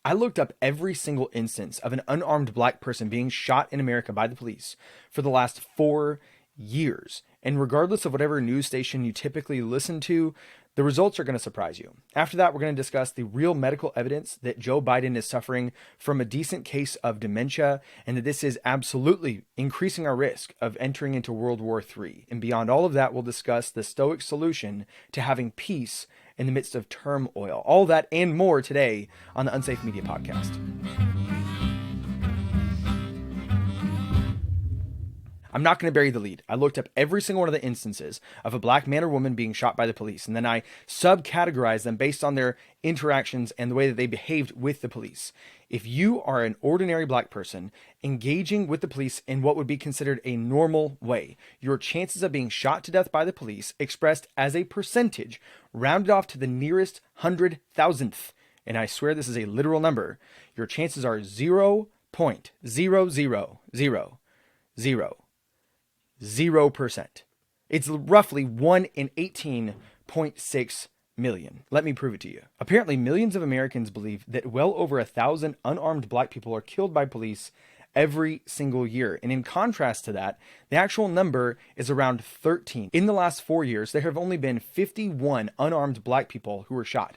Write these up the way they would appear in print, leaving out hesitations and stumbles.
I looked up every single instance of an unarmed black person being shot in America by the police for the last 4 years. And regardless of whatever news station you typically listen to, the results are going to surprise you. After that, we're going to discuss the real medical evidence that Joe Biden is suffering from a decent case of dementia, and that this is absolutely increasing our risk of entering into World War III. And beyond all of that, we'll discuss the Stoic solution to having peace in the midst of turmoil. All that and more today on the Unsafe Media Podcast. I'm not going to bury the lead. I looked up every single one of the instances of a black man or woman being shot by the police, and then I subcategorized them based on their interactions and the way that they behaved with the police. If you are an ordinary black person engaging with the police in what would be considered a normal way, your chances of being shot to death by the police, expressed as a percentage, rounded off to the nearest 100,000th, and I swear this is a literal number, your chances are 0.00000%. It's roughly 1 in 18.6 million. Let me prove it to you. Apparently, millions of Americans believe that well over 1,000 unarmed black people are killed by police every single year. And in contrast to that, the actual number is around 13. In the last 4 years, there have only been 51 unarmed black people who were shot.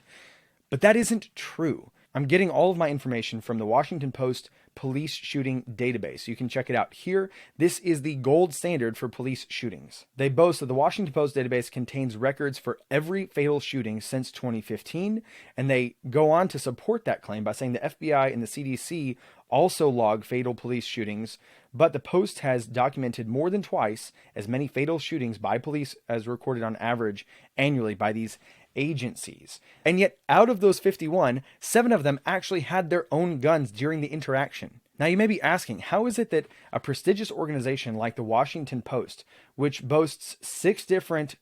But that isn't true. I'm getting all of my information from the Washington Post police shooting database. You can check it out here. This is the gold standard for police shootings. They boast that the Washington Post database contains records for every fatal shooting since 2015, and they go on to support that claim by saying the FBI and the CDC also log fatal police shootings, but the Post has documented more than twice as many fatal shootings by police as recorded on average annually by these agencies. And yet, out of those 51, 7 of them actually had their own guns during the interaction. Now, you may be asking, how is it that a prestigious organization like the Washington Post, which boasts 6 different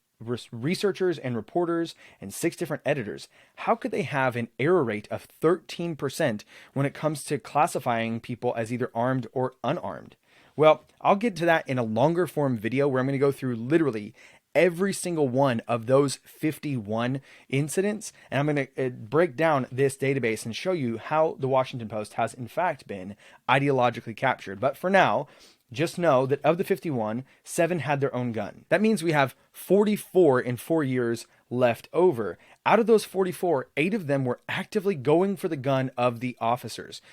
researchers and reporters and 6 different editors, how could they have an error rate of 13% when it comes to classifying people as either armed or unarmed? Well, I'll get to that in a longer form video where I'm going to go through literally every single one of those 51 incidents, and I'm going to break down this database and show you how the Washington Post has in fact been ideologically captured. But for now, just know that of the 51, 7 had their own gun. That means we have 44 in 4 years left over. Out of those 44, 8 of them were actively going for the gun of the officers.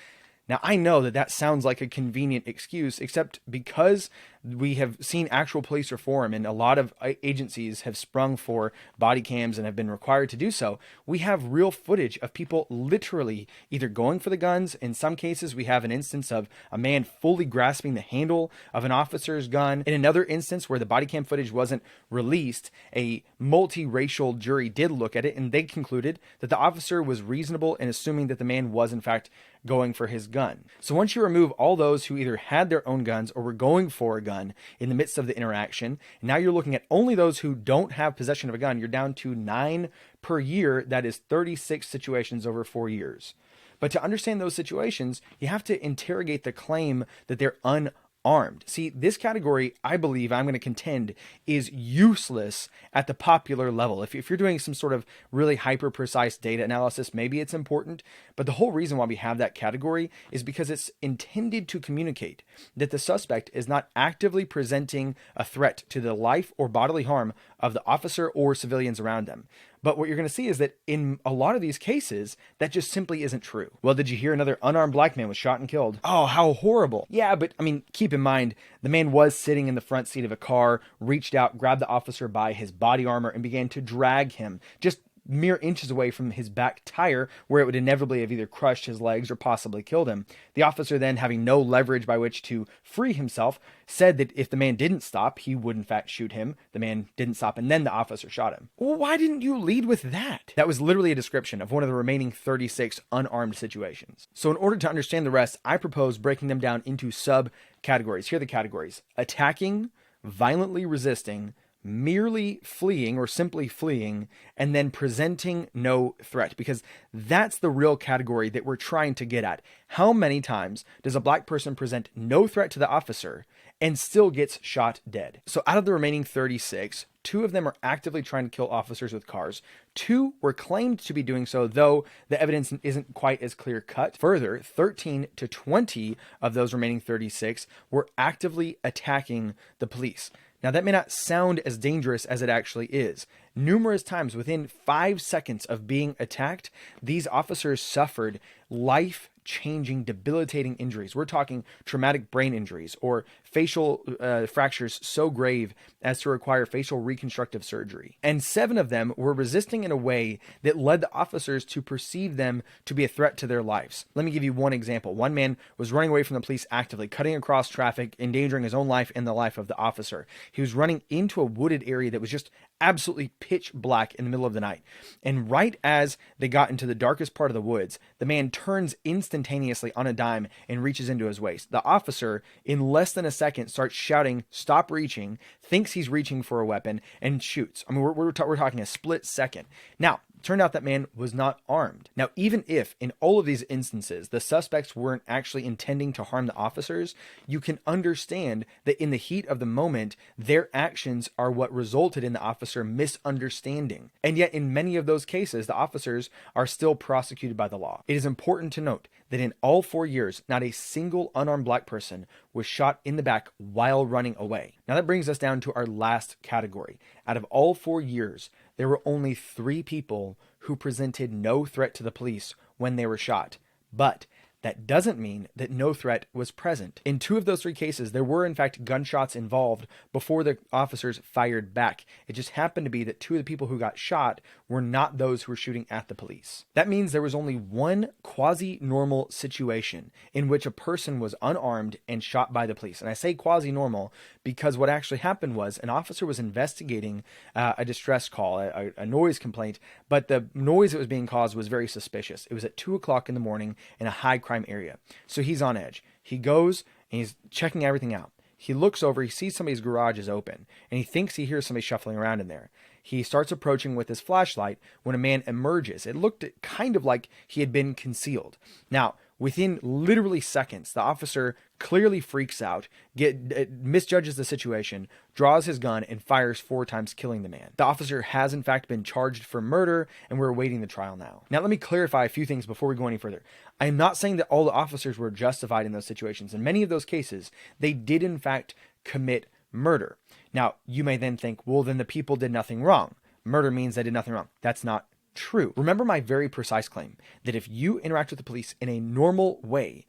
Now, I know that that sounds like a convenient excuse, except because we have seen actual police reform and a lot of agencies have sprung for body cams and have been required to do so, we have real footage of people literally either going for the guns. In some cases, we have an instance of a man fully grasping the handle of an officer's gun. In another instance where the body cam footage wasn't released, a multiracial jury did look at it and they concluded that the officer was reasonable in assuming that the man was in fact going for his gun. So once you remove all those who either had their own guns or were going for a gun in the midst of the interaction, and now you're looking at only those who don't have possession of a gun, you're down to 9 per year. That is 36 situations over 4 years. But to understand those situations, you have to interrogate the claim that they're unarmed. See, this category, I believe, I'm going to contend, is useless at the popular level. If you're doing some sort of really hyper-precise data analysis, maybe it's important. But the whole reason why we have that category is because it's intended to communicate that the suspect is not actively presenting a threat to the life or bodily harm of the officer or civilians around them. But what you're going to see is that in a lot of these cases, that just simply isn't true. Well, did you hear another unarmed black man was shot and killed? Oh, how horrible. Yeah, but I mean, keep in mind, the man was sitting in the front seat of a car, reached out, grabbed the officer by his body armor, and began to drag him just mere inches away from his back tire, where it would inevitably have either crushed his legs or possibly killed him. The officer then, having no leverage by which to free himself, said that if the man didn't stop, he would in fact shoot him. The man didn't stop, and then the officer shot him. Well, why didn't you lead with that? That was literally a description of one of the remaining 36 unarmed situations. So in order to understand the rest, I propose breaking them down into subcategories. Here are the categories: attacking, violently resisting, merely fleeing or simply fleeing and then presenting no threat, because that's the real category that we're trying to get at. How many times does a black person present no threat to the officer and still gets shot dead? So out of the remaining 36, 2 of them are actively trying to kill officers with cars. 2 were claimed to be doing so, though the evidence isn't quite as clear cut. Further, 13 to 20 of those remaining 36 were actively attacking the police. Now, that may not sound as dangerous as it actually is. Numerous times within 5 seconds of being attacked, these officers suffered life-changing, debilitating injuries. We're talking traumatic brain injuries or facial fractures so grave as to require facial reconstructive surgery. And 7 of them were resisting in a way that led the officers to perceive them to be a threat to their lives. Let me give you one example. One man was running away from the police actively, cutting across traffic, endangering his own life and the life of the officer. He was running into a wooded area that was just absolutely pitch black in the middle of the night. And right as they got into the darkest part of the woods, the man turns instantaneously on a dime and reaches into his waist. The officer, in less than a second, starts shouting, "Stop reaching," thinks he's reaching for a weapon, and shoots. I mean, we're talking a split second. Now, turned out that man was not armed. Now, even if in all of these instances the suspects weren't actually intending to harm the officers, you can understand that in the heat of the moment, their actions are what resulted in the officer misunderstanding. And yet, in many of those cases, the officers are still prosecuted by the law. It is important to note that in all 4 years, not a single unarmed black person was shot in the back while running away. Now, that brings us down to our last category. Out of all 4 years, there were only 3 people who presented no threat to the police when they were shot. But that doesn't mean that no threat was present. In 2 of those 3 cases, there were in fact gunshots involved before the officers fired back. It just happened to be that 2 of the people who got shot were not those who were shooting at the police. That means there was only one quasi-normal situation in which a person was unarmed and shot by the police. And I say quasi-normal because what actually happened was an officer was investigating a distress call, a noise complaint, but the noise that was being caused was very suspicious. It was at 2 o'clock in the morning in a high crime area. So he's on edge. He goes and he's checking everything out. He looks over, he sees somebody's garage is open, and he thinks he hears somebody shuffling around in there. He starts approaching with his flashlight when a man emerges. It looked kind of like he had been concealed. Now, within literally seconds, the officer clearly freaks out, misjudges the situation, draws his gun, and fires 4 times, killing the man. The officer has in fact been charged for murder, and we're awaiting the trial now. Now, let me clarify a few things before we go any further. I am not saying that all the officers were justified in those situations. In many of those cases, they did in fact commit murder. Now, you may then think, well, then the people did nothing wrong. Murder means they did nothing wrong. That's not true. Remember my very precise claim that if you interact with the police in a normal way,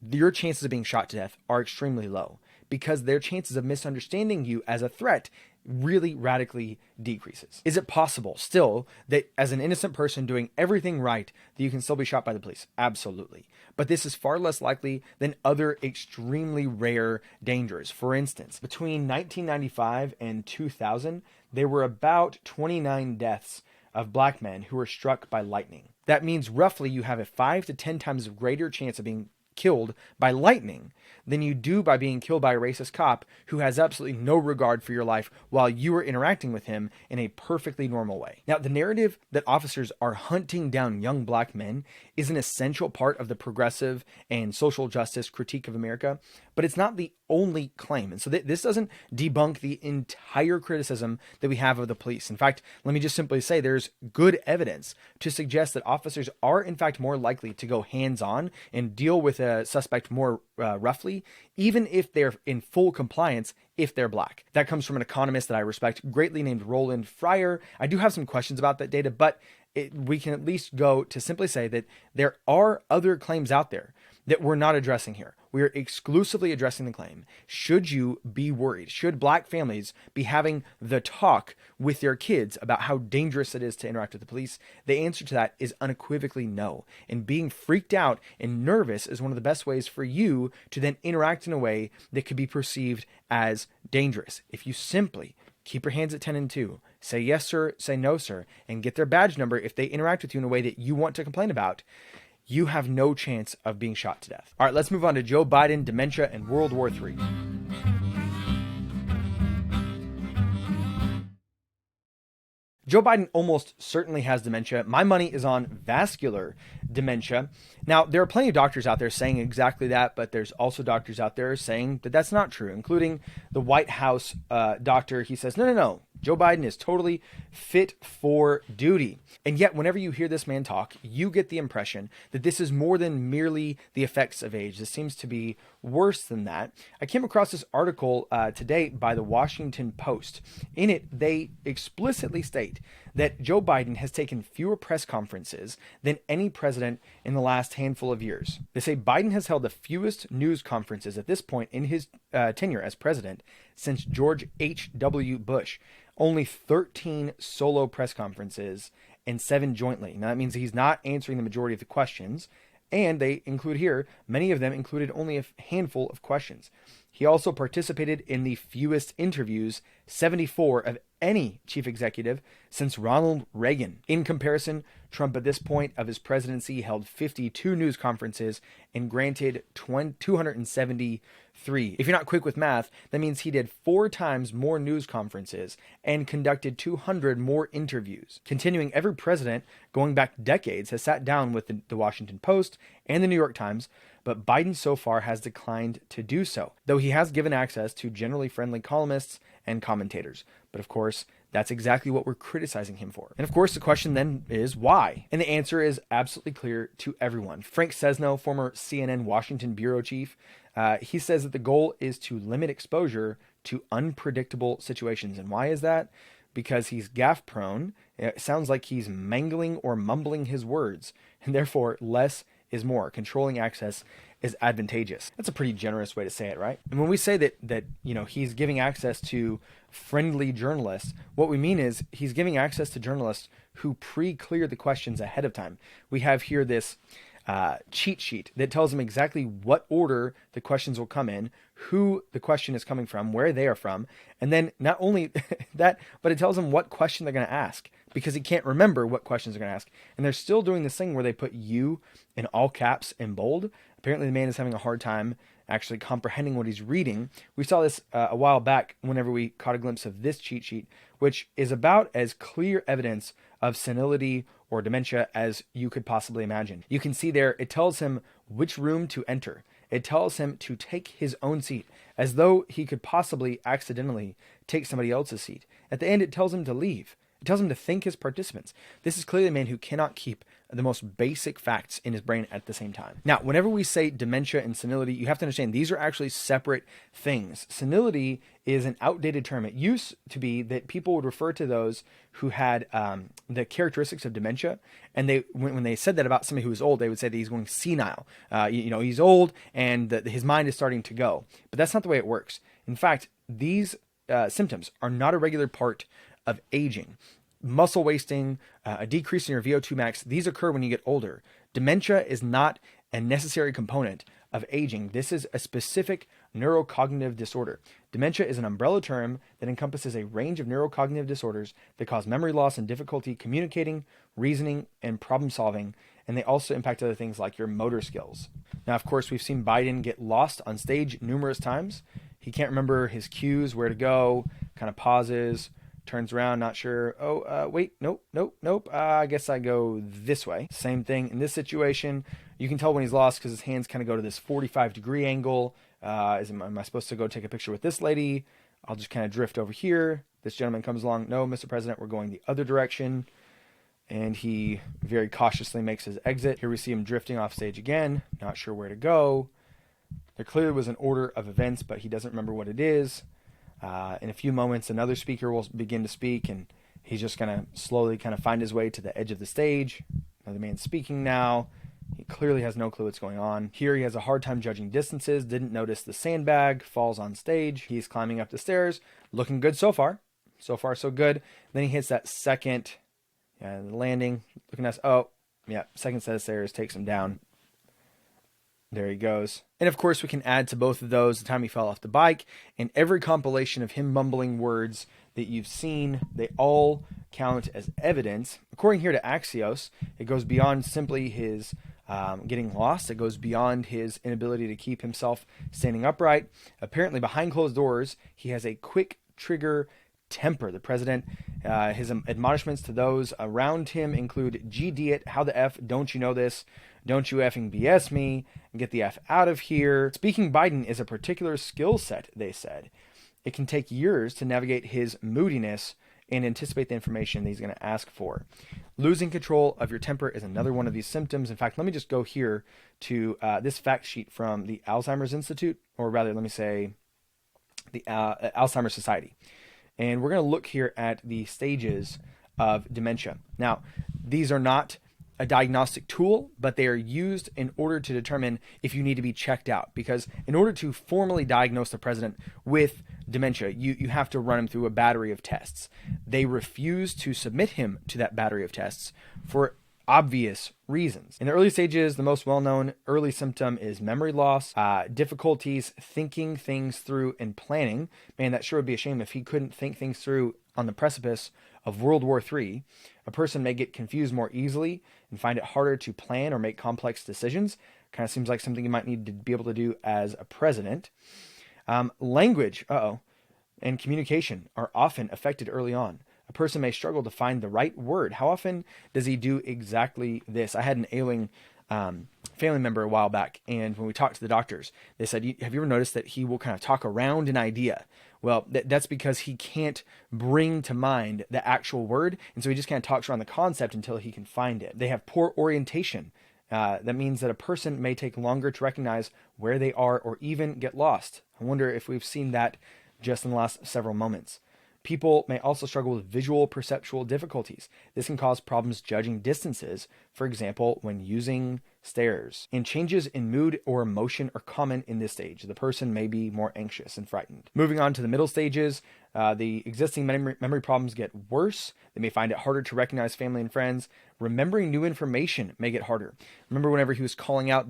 your chances of being shot to death are extremely low because their chances of misunderstanding you as a threat really radically decreases. Is it possible still that as an innocent person doing everything right that you can still be shot by the police? Absolutely. But this is far less likely than other extremely rare dangers. For instance, between 1995 and 2000, there were about 29 deaths of black men who were struck by lightning. That means roughly you have a 5 to 10 times greater chance of being killed by lightning than you do by being killed by a racist cop who has absolutely no regard for your life while you are interacting with him in a perfectly normal way. Now, the narrative that officers are hunting down young black men is an essential part of the progressive and social justice critique of America, but it's not the only claim. And so this doesn't debunk the entire criticism that we have of the police. In fact, let me just simply say there's good evidence to suggest that officers are in fact more likely to go hands-on and deal with a suspect more roughly, even if they're in full compliance, if they're black. That comes from an economist that I respect greatly named Roland Fryer. I do have some questions about that data, but we can at least go to simply say that there are other claims out there that we're not addressing here. We are exclusively addressing the claim. Should you be worried? Should black families be having the talk with their kids about how dangerous it is to interact with the police? The answer to that is unequivocally no. And being freaked out and nervous is one of the best ways for you to then interact in a way that could be perceived as dangerous. If you simply keep your hands at 10 and 2, say yes, sir, say no, sir, and get their badge number if they interact with you in a way that you want to complain about, you have no chance of being shot to death. All right, let's move on to Joe Biden, dementia, and World War III. Joe Biden almost certainly has dementia. My money is on vascular dementia. Now, there are plenty of doctors out there saying exactly that, but there's also doctors out there saying that that's not true, including the White House doctor. He says, no. Joe Biden is totally fit for duty. And yet, whenever you hear this man talk, you get the impression that this is more than merely the effects of age. This seems to be worse than that. I came across this article today by the Washington Post. In it, they explicitly state that Joe Biden has taken fewer press conferences than any president in the last handful of years. They say Biden has held the fewest news conferences at this point in his tenure as president since George H.W. Bush. Only 13 solo press conferences and 7 jointly. Now that means he's not answering the majority of the questions, and they include here, many of them included only a handful of questions. He also participated in the fewest interviews, 74 of any chief executive since Ronald Reagan. In comparison, Trump at this point of his presidency held 52 news conferences and granted 273. If you're not quick with math, that means he did 4 times more news conferences and conducted 200 more interviews. Continuing, every president going back decades has sat down with the Washington Post and the New York Times, but Biden so far has declined to do so, though he has given access to generally friendly columnists and commentators. But of course, that's exactly what we're criticizing him for. And of course, the question then is why? And the answer is absolutely clear to everyone. Frank Sesno, former CNN Washington bureau chief, he says that the goal is to limit exposure to unpredictable situations. And why is that? Because he's gaffe prone. It sounds like he's mangling or mumbling his words, and therefore less is more. Controlling access is advantageous. That's a pretty generous way to say it, right? And when we say that he's giving access to friendly journalists, what we mean is he's giving access to journalists who pre-clear the questions ahead of time. We have here this cheat sheet that tells them exactly what order the questions will come in, who the question is coming from, where they are from, and then not only that, but it tells them what question they're going to ask, because he can't remember what questions they're going to ask. And they're still doing this thing where they put you in all caps in bold. Apparently the man is having a hard time actually comprehending what he's reading. We saw this a while back whenever we caught a glimpse of this cheat sheet, which is about as clear evidence of senility or dementia as you could possibly imagine. You can see there, it tells him which room to enter. It tells him to take his own seat, as though he could possibly accidentally take somebody else's seat. At the end, it tells him to leave. It tells him to thank his participants. This is clearly a man who cannot keep the most basic facts in his brain at the same time. Now, whenever we say dementia and senility, you have to understand these are actually separate things. Senility is an outdated term. It used to be that people would refer to those who had the characteristics of dementia, and when they said that about somebody who was old, they would say that he's going senile. He's old and his mind is starting to go. But that's not the way it works. In fact, these symptoms are not a regular part of aging. Muscle wasting, a decrease in your VO2 max, these occur when you get older. Dementia is not a necessary component of aging. This is a specific neurocognitive disorder. Dementia is an umbrella term that encompasses a range of neurocognitive disorders that cause memory loss and difficulty communicating, reasoning, and problem solving, and they also impact other things like your motor skills. Now, of course, we've seen Biden get lost on stage numerous times. He can't remember his cues, where to go, kind of pauses, turns around, not sure. Wait, nope. I guess I go this way. Same thing in this situation. You can tell when he's lost because his hands kind of go to this 45-degree angle. Am I supposed to go take a picture with this lady? I'll just kind of drift over here. This gentleman comes along. No, Mr. President, we're going the other direction. And he very cautiously makes his exit. Here we see him drifting off stage again, not sure where to go. There clearly was an order of events, but he doesn't remember what it is. In a few moments, another speaker will begin to speak, and he's just going to slowly kind of find his way to the edge of the stage. Another man speaking now. He clearly has no clue what's going on. Here he has a hard time judging distances, didn't notice the sandbag, falls on stage. He's climbing up the stairs, looking good so far. So far, so good. Then he hits that second landing, looking at second set of stairs, takes him down. There he goes. And of course, we can add to both of those the time he fell off the bike, and every compilation of him mumbling words that you've seen, they all count as evidence. According here to Axios, it goes beyond simply his getting lost. It goes beyond his inability to keep himself standing upright. Apparently, behind closed doors, he has a quick trigger temper. The president His admonishments to those around him include, GD it, how the F don't you know this? Don't you effing BS me, and get the F out of here. Speaking Biden is a particular skill set, they said. It can take years to navigate his moodiness and anticipate the information that he's going to ask for. Losing control of your temper is another one of these symptoms. In fact, let me just go here to this fact sheet from the Alzheimer's Institute, or rather, let me say the Alzheimer's Society. And we're going to look here at the stages of dementia. Now, these are not a diagnostic tool, but they are used in order to determine if you need to be checked out. Because in order to formally diagnose the president with dementia, you have to run him through a battery of tests. They refuse to submit him to that battery of tests for obvious reasons. In the early stages, the most well-known early symptom is memory loss, difficulties thinking things through and planning. Man, that sure would be a shame if he couldn't think things through on the precipice of World War III. A person may get confused more easily and find it harder to plan or make complex decisions. Kind of seems like something you might need to be able to do as a president. Language, and communication are often affected early on. A person may struggle to find the right word. How often does he do exactly this? I had an ailing family member a while back, and when we talked to the doctors, they said, have you ever noticed that he will kind of talk around an idea? Well, that's because he can't bring to mind the actual word, and so he just kind of talks around the concept until he can find it. They have poor orientation. That means that a person may take longer to recognize where they are or even get lost. I wonder if we've seen that just in the last several moments. People may also struggle with visual perceptual difficulties. This can cause problems judging distances, for example, when using stairs. And changes in mood or emotion are common in this stage. The person may be more anxious and frightened. Moving on to the middle stages, the existing memory problems get worse. They may find it harder to recognize family and friends. Remembering new information may get harder. Remember whenever he was calling out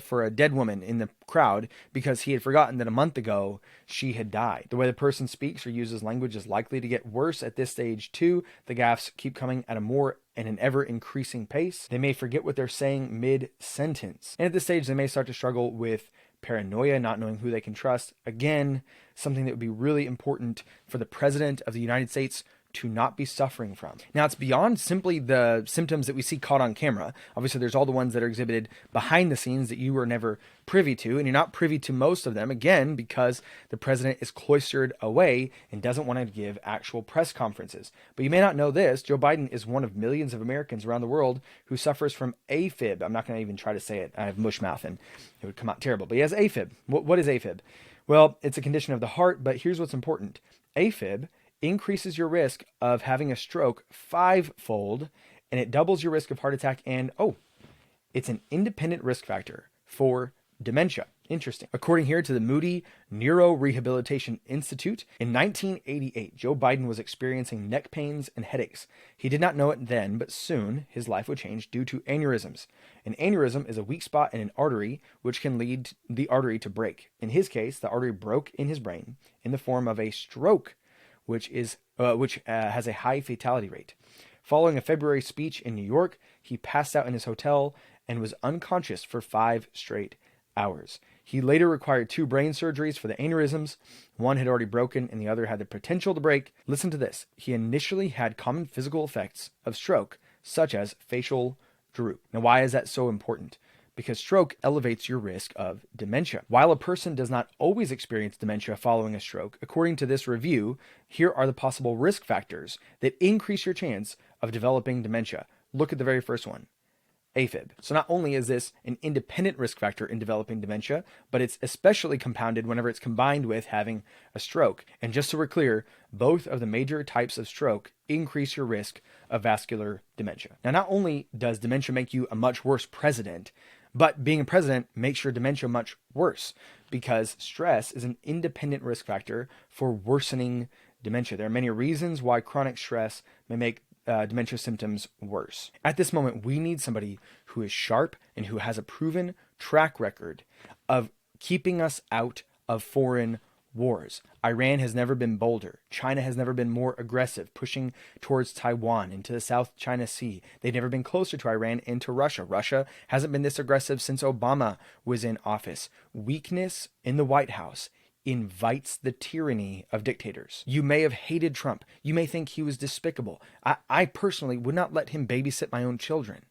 for a dead woman in the crowd because he had forgotten that a month ago she had died. The way the person speaks or uses language is likely to get worse at this stage too. The gaffes keep coming at an ever increasing pace. They may forget what they're saying mid-sentence. And at this stage, they may start to struggle with paranoia, not knowing who they can trust. Again, something that would be really important for the President of the United States to not be suffering from. Now, it's beyond simply the symptoms that we see caught on camera. Obviously, there's all the ones that are exhibited behind the scenes that you were never privy to, and you're not privy to most of them, again, because the president is cloistered away and doesn't want to give actual press conferences. But you may not know this, Joe Biden is one of millions of Americans around the world who suffers from AFib. I'm not going to even try to say it. I have mush mouth, and it would come out terrible. But he has AFib. What is AFib? Well, it's a condition of the heart, but here's what's important. AFib increases your risk of having a stroke 5-fold, and it doubles your risk of heart attack, and it's an independent risk factor for dementia. Interesting. According here to the Moody Neurorehabilitation Institute, in 1988, Joe Biden was experiencing neck pains and headaches. He did not know it then, but soon his life would change due to aneurysms. An aneurysm is a weak spot in an artery, which can lead the artery to break. In his case, the artery broke in his brain in the form of a stroke, which has a high fatality rate. Following a February speech in New York, he passed out in his hotel and was unconscious for 5 straight hours. He later required 2 brain surgeries for the aneurysms. One had already broken and the other had the potential to break. Listen to this. He initially had common physical effects of stroke, such as facial droop. Now, why is that so important? Because stroke elevates your risk of dementia. While a person does not always experience dementia following a stroke, according to this review, here are the possible risk factors that increase your chance of developing dementia. Look at the very first one, AFib. So not only is this an independent risk factor in developing dementia, but it's especially compounded whenever it's combined with having a stroke. And just so we're clear, both of the major types of stroke increase your risk of vascular dementia. Now, not only does dementia make you a much worse president, but being a president makes your dementia much worse because stress is an independent risk factor for worsening dementia. There are many reasons why chronic stress may make dementia symptoms worse. At this moment, we need somebody who is sharp and who has a proven track record of keeping us out of foreign wars. Iran has never been bolder. China has never been more aggressive, pushing towards Taiwan into the South China Sea. They've never been closer to Iran and to Russia. Russia hasn't been this aggressive since Obama was in office. Weakness in the White House invites the tyranny of dictators. You may have hated Trump. You may think he was despicable. I personally would not let him babysit my own children.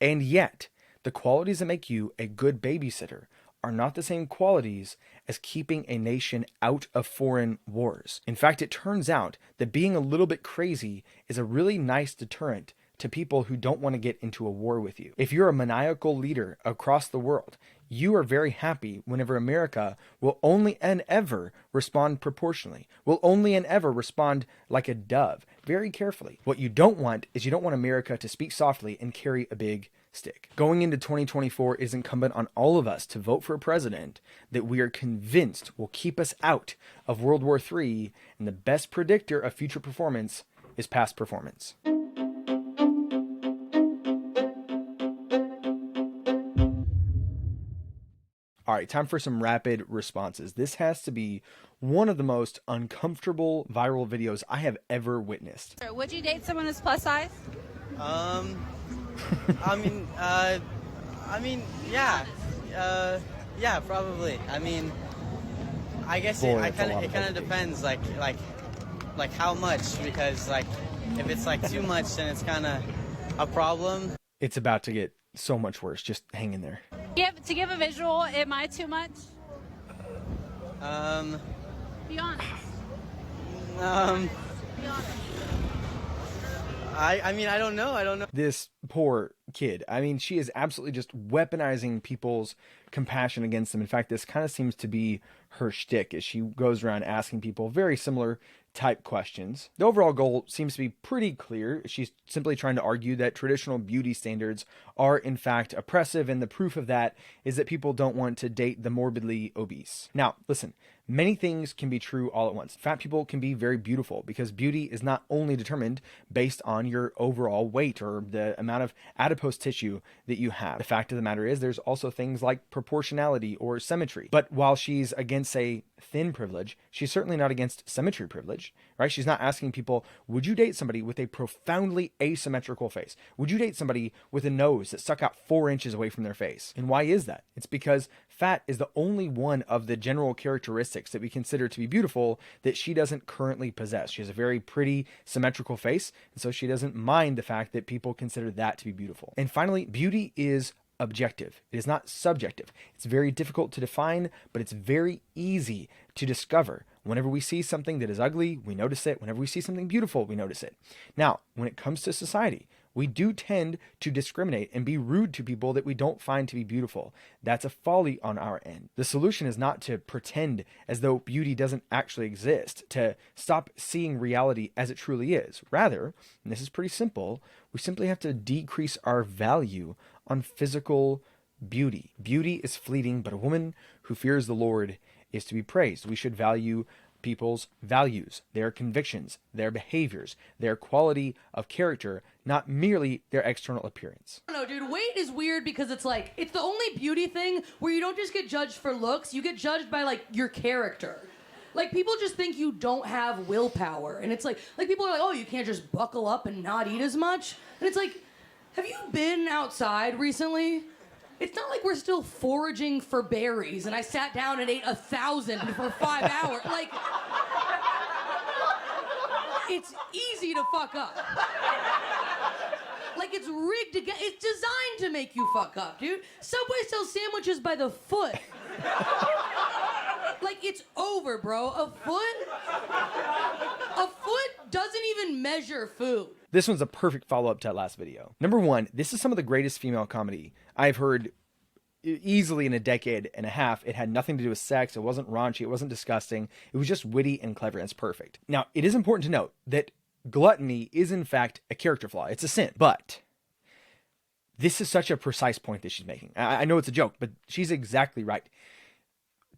And yet, the qualities that make you a good babysitter are not the same qualities as keeping a nation out of foreign wars. In fact, it turns out that being a little bit crazy is a really nice deterrent to people who don't want to get into a war with you. If you're a maniacal leader across the world, you are very happy whenever America will only and ever respond proportionally, will only and ever respond like a dove, very carefully. What you don't want is you don't want America to speak softly and carry a big stick. Going into 2024, it is incumbent on all of us to vote for a president that we are convinced will keep us out of World War III, and the best predictor of future performance is past performance. All right, time for some rapid responses. This has to be one of the most uncomfortable viral videos I have ever witnessed. Would you date someone who's plus size? Yeah, probably. I mean, I guess Boy, it kind of depends, like how much, because like if it's like too much, then it's kind of a problem. It's about to get so much worse. Just hang in there. To give a visual, am I too much? Be honest. Be honest. I mean, I don't know. This poor kid. I mean, she is absolutely just weaponizing people's compassion against them. In fact, this kind of seems to be her shtick as she goes around asking people very similar type questions. The overall goal seems to be pretty clear. She's simply trying to argue that traditional beauty standards are in fact oppressive, and the proof of that is that people don't want to date the morbidly obese. Now, listen, many things can be true all at once. Fat people can be very beautiful because beauty is not only determined based on your overall weight or the amount of adipose tissue that you have. The fact of the matter is there's also things like proportionality or symmetry. But while she's against, say, thin privilege, she's certainly not against symmetry privilege, right? She's not asking people, would you date somebody with a profoundly asymmetrical face? Would you date somebody with a nose that stuck out 4 inches away from their face? And why is that? It's because fat is the only one of the general characteristics that we consider to be beautiful that she doesn't currently possess. She has a very pretty symmetrical face, and so she doesn't mind the fact that people consider that to be beautiful. And finally, beauty is objective. It is not subjective. It's very difficult to define, but it's very easy to discover. Whenever we see something that is ugly, we notice it. Whenever we see something beautiful, we notice it. Now, when it comes to society, we do tend to discriminate and be rude to people that we don't find to be beautiful. That's a folly on our end. The solution is not to pretend as though beauty doesn't actually exist, to stop seeing reality as it truly is. Rather, and this is pretty simple, we simply have to decrease our value on physical beauty. Beauty is fleeting, but a woman who fears the Lord is to be praised. We should value people's values, their convictions, their behaviors, their quality of character, not merely their external appearance. I don't know, dude. Weight is weird because it's like, it's the only beauty thing where you don't just get judged for looks, you get judged by like your character. Like, people just think you don't have willpower. And it's like people are like, oh, you can't just buckle up and not eat as much. And it's like, have you been outside recently? It's not like we're still foraging for berries and I sat down and ate 1,000 for 5 hours. Like, it's easy to fuck up. Like, it's rigged to get, it's designed to make you fuck up, dude. Subway sells sandwiches by the foot. Like, it's over, bro. A foot doesn't even measure food. This one's a perfect follow-up to that last video. Number one, this is some of the greatest female comedy I've heard easily in a decade and a half. It had nothing to do with sex. It wasn't raunchy. It wasn't disgusting. It was just witty and clever, and it's perfect. Now, it is important to note that gluttony is, in fact, a character flaw. It's a sin. But this is such a precise point that she's making. I know it's a joke, but she's exactly right.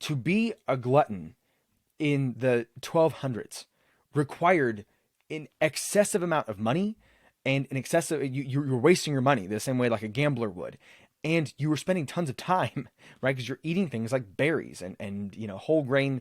To be a glutton in the 1200s required an excessive amount of money and an excessive, you're wasting your money the same way like a gambler would. And you were spending tons of time, right? Because you're eating things like berries and you know, whole grain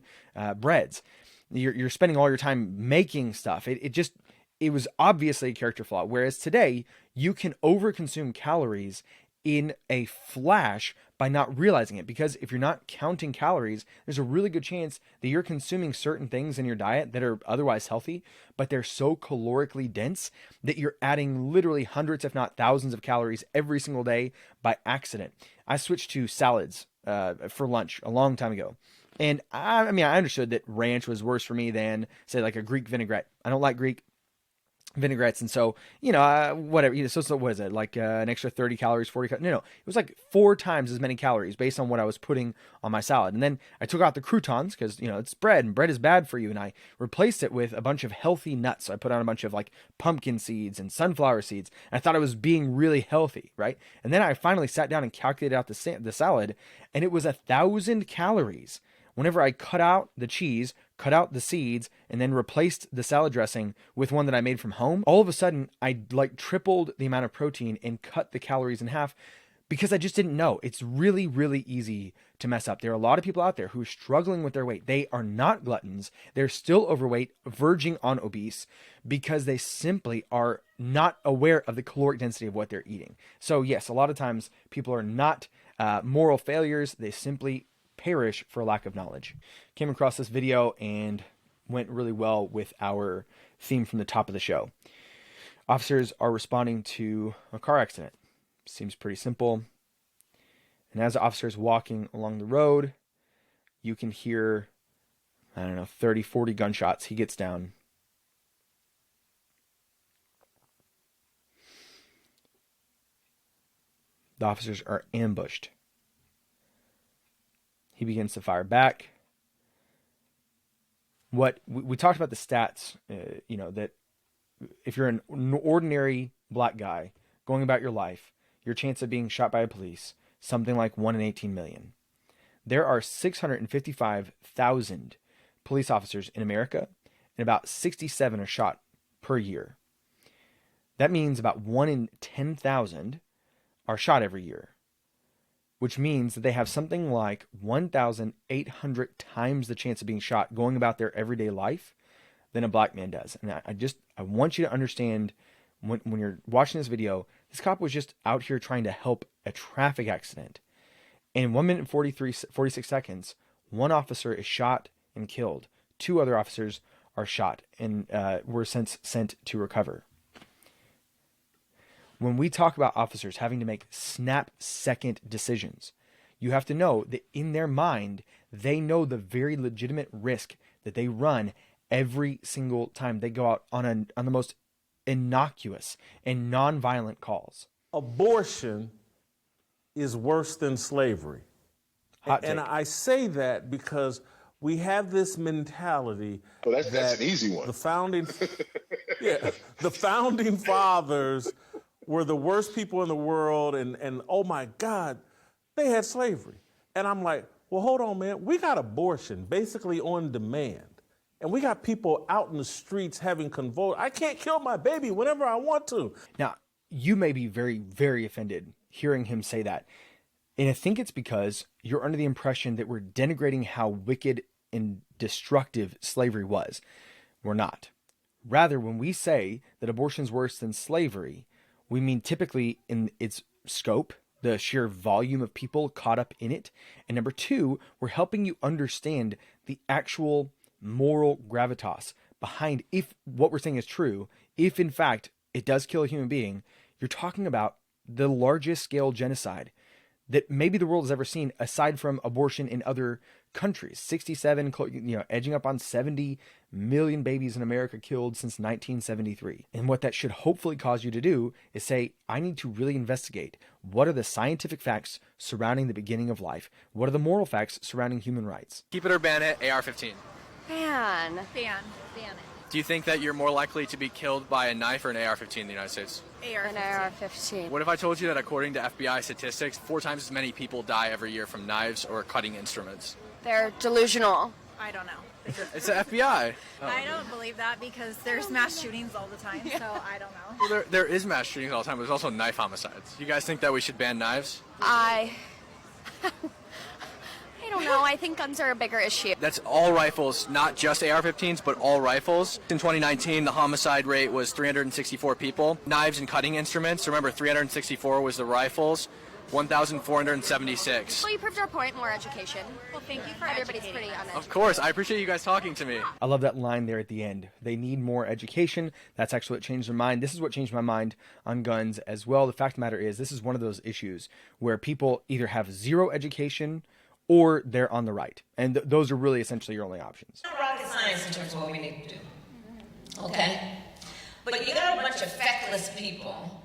breads. You're spending all your time making stuff. It was obviously a character flaw. Whereas today, you can overconsume calories in a flash by not realizing it. Because if you're not counting calories, there's a really good chance that you're consuming certain things in your diet that are otherwise healthy, but they're so calorically dense that you're adding literally hundreds, if not thousands of calories every single day by accident. I switched to salads for lunch a long time ago. And I mean, I understood that ranch was worse for me than, say, like a Greek vinaigrette. I don't like Greek vinaigrettes, and so, whatever. So what is it, like an extra 30 calories, 40 calories? No, it was like 4 times as many calories based on what I was putting on my salad. And then I took out the croutons because, it's bread, and bread is bad for you, and I replaced it with a bunch of healthy nuts. So I put on a bunch of like pumpkin seeds and sunflower seeds, and I thought I was being really healthy, right? And then I finally sat down and calculated out the salad, and it was 1,000 calories. Whenever I cut out the cheese, cut out the seeds, and then replaced the salad dressing with one that I made from home, all of a sudden I like tripled the amount of protein and cut the calories in half because I just didn't know. It's really, really easy to mess up. There are a lot of people out there who are struggling with their weight. They are not gluttons. They're still overweight, verging on obese, because they simply are not aware of the caloric density of what they're eating. So yes, a lot of times people are not moral failures. They simply perish for lack of knowledge. Came across this video and went really well with our theme from the top of the show. Officers are responding to a car accident. Seems pretty simple. And as the officer is walking along the road, you can hear, 30, 40 gunshots. He gets down. The officers are ambushed. He begins to fire back. What we talked about the stats, that if you're an ordinary black guy going about your life, your chance of being shot by a police, something like 1 in 18 million. There are 655,000 police officers in America, and about 67 are shot per year. That means about 1 in 10,000 are shot every year, which means that they have something like 1,800 times the chance of being shot going about their everyday life than a black man does. And I want you to understand when you're watching this video, this cop was just out here trying to help a traffic accident. In 1 minute and 46 seconds, one officer is shot and killed. 2 other officers are shot and were since sent to recover. When we talk about officers having to make snap-second decisions, you have to know that in their mind, they know the very legitimate risk that they run every single time they go out on the most innocuous and non-violent calls. Abortion is worse than slavery. Hot take. And I say that because we have this mentality that's that an easy one. The founding fathers were the worst people in the world, and oh my God, they had slavery. And I'm like, well, hold on, man. We got abortion basically on demand. And we got people out in the streets having convulsions. I can't kill my baby whenever I want to. Now, you may be very, very offended hearing him say that. And I think it's because you're under the impression that we're denigrating how wicked and destructive slavery was. We're not. Rather, when we say that abortion is worse than slavery, we mean typically in its scope, the sheer volume of people caught up in it. And number 2, we're helping you understand the actual moral gravitas behind, if what we're saying is true, if in fact it does kill a human being, you're talking about the largest scale genocide that maybe the world has ever seen, aside from abortion in other countries. 67, edging up on 70 million babies in America killed since 1973. And what that should hopefully cause you to do is say, I need to really investigate what are the scientific facts surrounding the beginning of life? What are the moral facts surrounding human rights? Keep it or ban it, AR-15. Ban. Ban it. Do you think that you're more likely to be killed by a knife or an AR-15 in the United States? An AR-15. What if I told you that according to FBI statistics, 4 times as many people die every year from knives or cutting instruments? They're delusional. I don't know. It's the FBI. Oh. I don't believe that because there's mass shootings all the time, so I don't know. Well, there is mass shootings all the time, but there's also knife homicides. You guys think that we should ban knives? I don't know. I think guns are a bigger issue. That's all rifles, not just AR-15s, but all rifles. In 2019, the homicide rate was 364 people. Knives and cutting instruments, remember 364 was the rifles. 1,476. Well, you proved our point. More education. Well, thank you for Everybody's educating pretty us. uneducated. Of course, I appreciate you guys talking to me. I love that line there at the end. They need more education. That's actually what changed their mind. This is what changed my mind on guns as well. The fact of the matter is, this is one of those issues where people either have zero education or they're on the right. And those are really essentially your only options. Not rocket science in terms of what we need to do. Okay? But you got a bunch of feckless people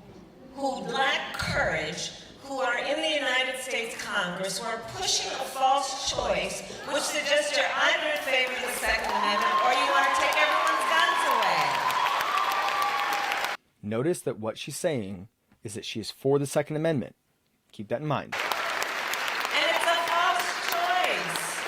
who lack courage, who are in the United States Congress, who are pushing a false choice, which suggests you're either in favor of the Second Amendment or you want to take everyone's guns away. Notice that what she's saying is that she is for the Second Amendment. Keep that in mind. And it's a false choice.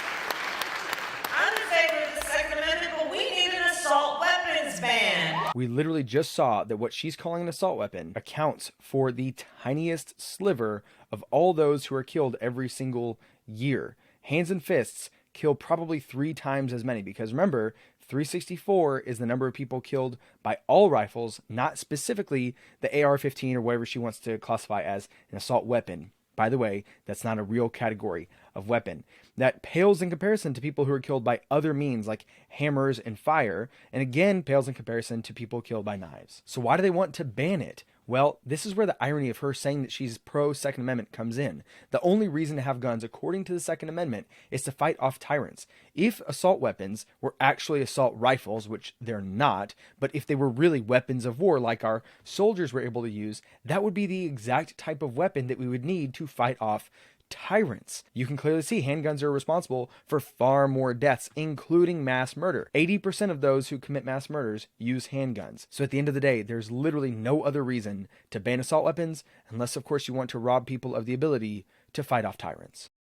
I'm in favor of the Second Amendment, but we need an assault weapons ban. We literally just saw that what she's calling an assault weapon accounts for the tiniest sliver of all those who are killed every single year. Hands and fists kill probably 3 times as many, because remember, 364 is the number of people killed by all rifles, not specifically the AR-15 or whatever she wants to classify as an assault weapon. By the way, that's not a real category of weapon. That pales in comparison to people who are killed by other means like hammers and fire, and again pales in comparison to people killed by knives. So why do they want to ban it? Well, this is where the irony of her saying that she's pro-Second Amendment comes in. The only reason to have guns, according to the Second Amendment, is to fight off tyrants. If assault weapons were actually assault rifles, which they're not, but if they were really weapons of war like our soldiers were able to use, that would be the exact type of weapon that we would need to fight off tyrants. You can clearly see handguns are responsible for far more deaths, including mass murder. 80% of those who commit mass murders use handguns. So at the end of the day, there's literally no other reason to ban assault weapons, unless of course you want to rob people of the ability to fight off tyrants.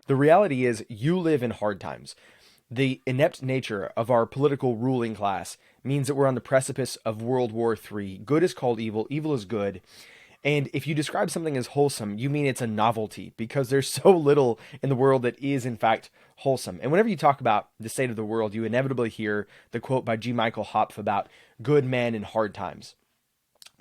The reality is, you live in hard times. The inept nature of our political ruling class means that we're on the precipice of World War III. Good is called evil, evil is good. And if you describe something as wholesome, you mean it's a novelty, because there's so little in the world that is in fact wholesome. And whenever you talk about the state of the world, you inevitably hear the quote by G. Michael Hopf about good men in hard times.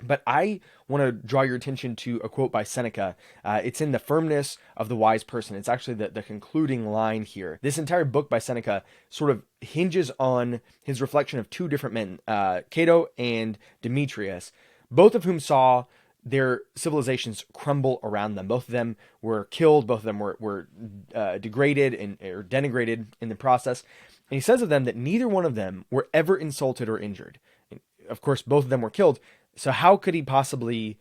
But I want to draw your attention to a quote by Seneca. It's in The Firmness of the Wise Person. It's actually the concluding line here. This entire book by Seneca sort of hinges on his reflection of 2 different men, Cato and Demetrius, both of whom saw their civilizations crumble around them. Both of them were killed. Both of them were degraded or denigrated in the process. And he says of them that neither one of them were ever insulted or injured. Of course, both of them were killed. So how could he possibly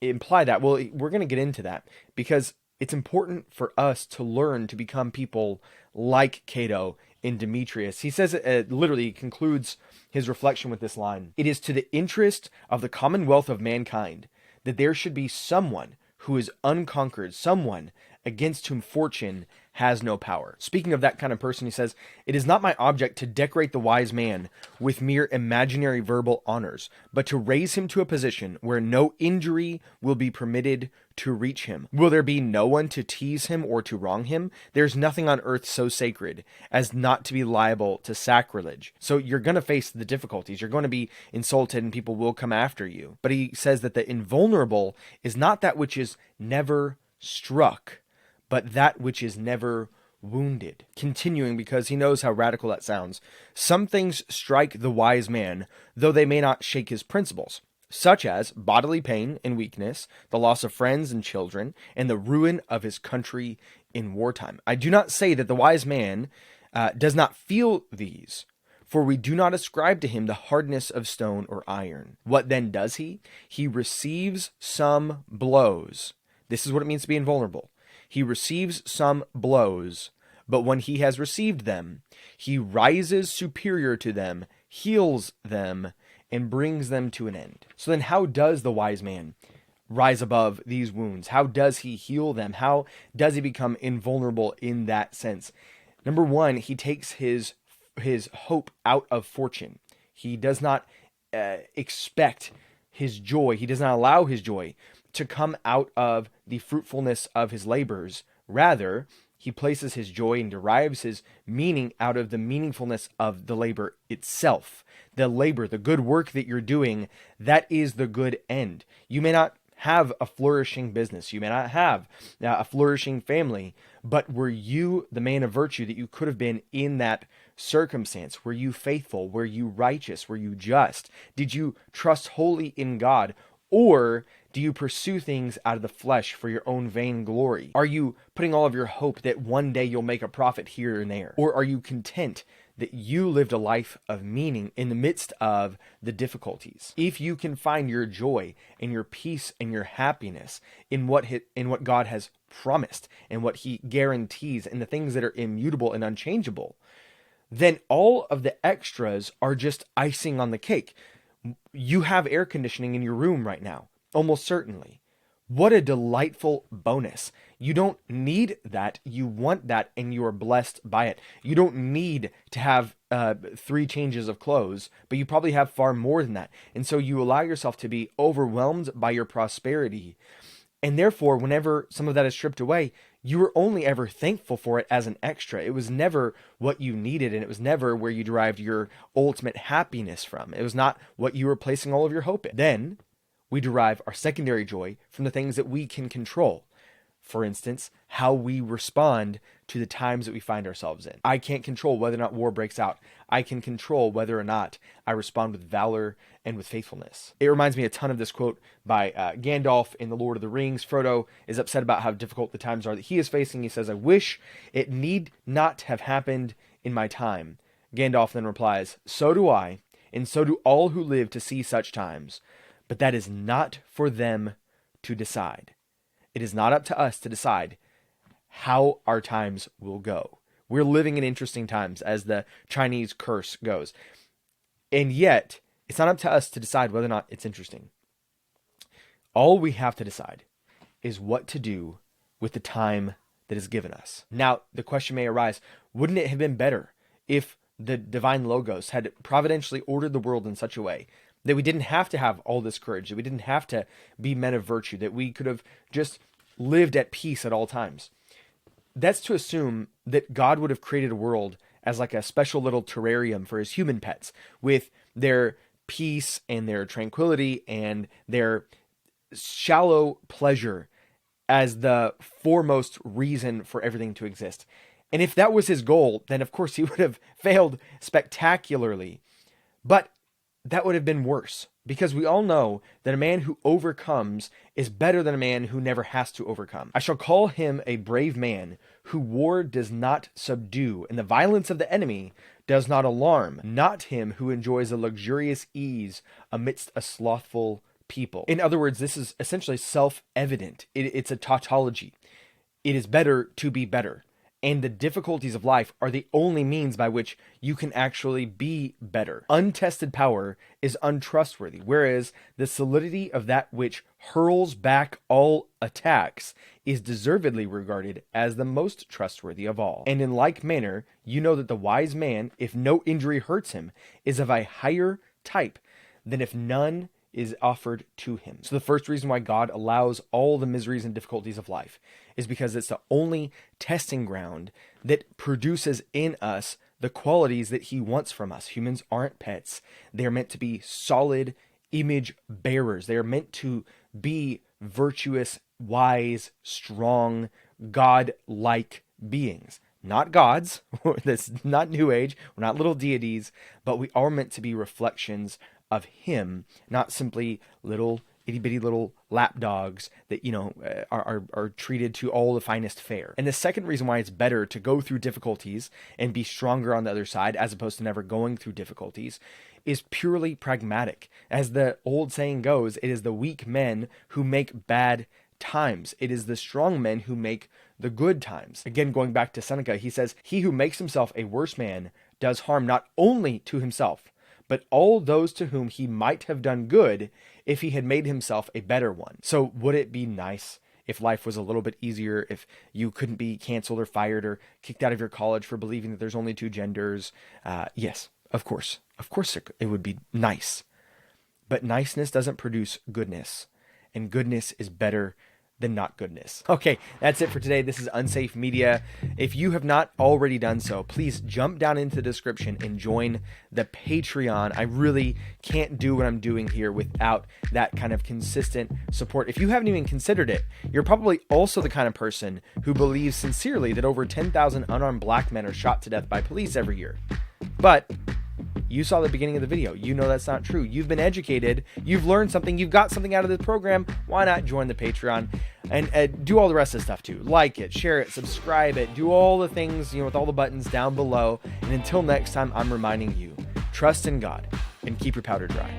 imply that? Well, we're going to get into that, because it's important for us to learn to become people like Cato and Demetrius. He says, literally concludes his reflection with this line: "It is to the interest of the commonwealth of mankind that there should be someone who is unconquered, someone against whom fortune has no power." Speaking of that kind of person, he says, "It is not my object to decorate the wise man with mere imaginary verbal honors, but to raise him to a position where no injury will be permitted to reach him. Will there be no one to tease him or to wrong him? There's nothing on earth so sacred as not to be liable to sacrilege." So you're going to face the difficulties. You're going to be insulted and people will come after you. But he says that the invulnerable is not that which is never struck, but that which is never wounded. Continuing, because he knows how radical that sounds: "Some things strike the wise man, though they may not shake his principles, such as bodily pain and weakness, the loss of friends and children, and the ruin of his country in wartime. I do not say that the wise man does not feel these, for we do not ascribe to him the hardness of stone or iron. What then does he? He receives some blows." This is what it means to be invulnerable. "He receives some blows, but when he has received them, he rises superior to them, heals them, and brings them to an end." So then how does the wise man rise above these wounds? How does he heal them? How does he become invulnerable in that sense? Number one, he takes his hope out of fortune. He does not expect his joy. He does not allow his joy to come out of the fruitfulness of his labors. Rather, He places his joy and derives his meaning out of the meaningfulness of the labor itself. The labor, the good work that you're doing, that is the good end. You may not have a flourishing business. You may not have a flourishing family, but were you the man of virtue that you could have been in that circumstance? Were you faithful? Were you righteous? Were you just? Did you trust wholly in God? Or do you pursue things out of the flesh for your own vain glory? Are you putting all of your hope that one day you'll make a profit here and there? Or are you content that you lived a life of meaning in the midst of the difficulties? If you can find your joy and your peace and your happiness in what God has promised and what he guarantees and the things that are immutable and unchangeable, then all of the extras are just icing on the cake. You have air conditioning in your room right now, almost certainly. What a delightful bonus. You don't need that. You want that, and you are blessed by it. You don't need to have 3 changes of clothes, but you probably have far more than that. And so you allow yourself to be overwhelmed by your prosperity. And therefore, whenever some of that is stripped away, you were only ever thankful for it as an extra. It was never what you needed, and it was never where you derived your ultimate happiness from. It was not what you were placing all of your hope in. Then we derive our secondary joy from the things that we can control. For instance, how we respond to the times that we find ourselves in. I can't control whether or not war breaks out. I can control whether or not I respond with valor and with faithfulness. It reminds me a ton of this quote by Gandalf in The Lord of the Rings. Frodo is upset about how difficult the times are that he is facing. He says, "I wish it need not have happened in my time." Gandalf then replies, "So do I, and so do all who live to see such times. But that is not for them to decide." It is not up to us to decide how our times will go. We're living in interesting times, as the Chinese curse goes. And yet, it's not up to us to decide whether or not it's interesting. All we have to decide is what to do with the time that is given us. Now, the question may arise, wouldn't it have been better if the divine Logos had providentially ordered the world in such a way that we didn't have to have all this courage, that we didn't have to be men of virtue, that we could have just lived at peace at all times? That's to assume that God would have created a world as like a special little terrarium for his human pets, with their peace and their tranquility and their shallow pleasure as the foremost reason for everything to exist. And if that was his goal, then of course he would have failed spectacularly. But that would have been worse, because we all know that a man who overcomes is better than a man who never has to overcome. I shall call him a brave man who war does not subdue, and the violence of the enemy does not alarm, not him who enjoys a luxurious ease amidst a slothful people. In other words, this is essentially self-evident. It's a tautology. It is better to be better. And the difficulties of life are the only means by which you can actually be better. Untested power is untrustworthy, whereas the solidity of that which hurls back all attacks is deservedly regarded as the most trustworthy of all. And in like manner, you know that the wise man, if no injury hurts him, is of a higher type than if none is offered to him. So the first reason why God allows all the miseries and difficulties of life is because it's the only testing ground that produces in us the qualities that he wants from us. Humans aren't pets. They're meant to be solid image bearers. They're meant to be virtuous, wise, strong, God-like beings. Not gods. That's not New Age. We're not little deities, but we are meant to be reflections of him, not simply little itty-bitty little lapdogs that, are treated to all the finest fare. And the second reason why it's better to go through difficulties and be stronger on the other side, as opposed to never going through difficulties, is purely pragmatic. As the old saying goes, it is the weak men who make bad times. It is the strong men who make the good times. Again, going back to Seneca, he says, "He who makes himself a worse man does harm not only to himself, but all those to whom he might have done good if he had made himself a better one." So would it be nice if life was a little bit easier, if you couldn't be canceled or fired or kicked out of your college for believing that there's only 2 genders? Yes, of course. Of course it would be nice. But niceness doesn't produce goodness, and goodness is better than not goodness. Okay, that's it for today. This is Unsafe Media. If you have not already done so, please jump down into the description and join the Patreon. I really can't do what I'm doing here without that kind of consistent support. If you haven't even considered it, you're probably also the kind of person who believes sincerely that over 10,000 unarmed black men are shot to death by police every year. But you saw the beginning of the video. You know that's not true. You've been educated. You've learned something. You've got something out of this program. Why not join the Patreon and do all the rest of the stuff too? Like it, share it, subscribe it, do all the things, with all the buttons down below. And until next time, I'm reminding you, trust in God and keep your powder dry.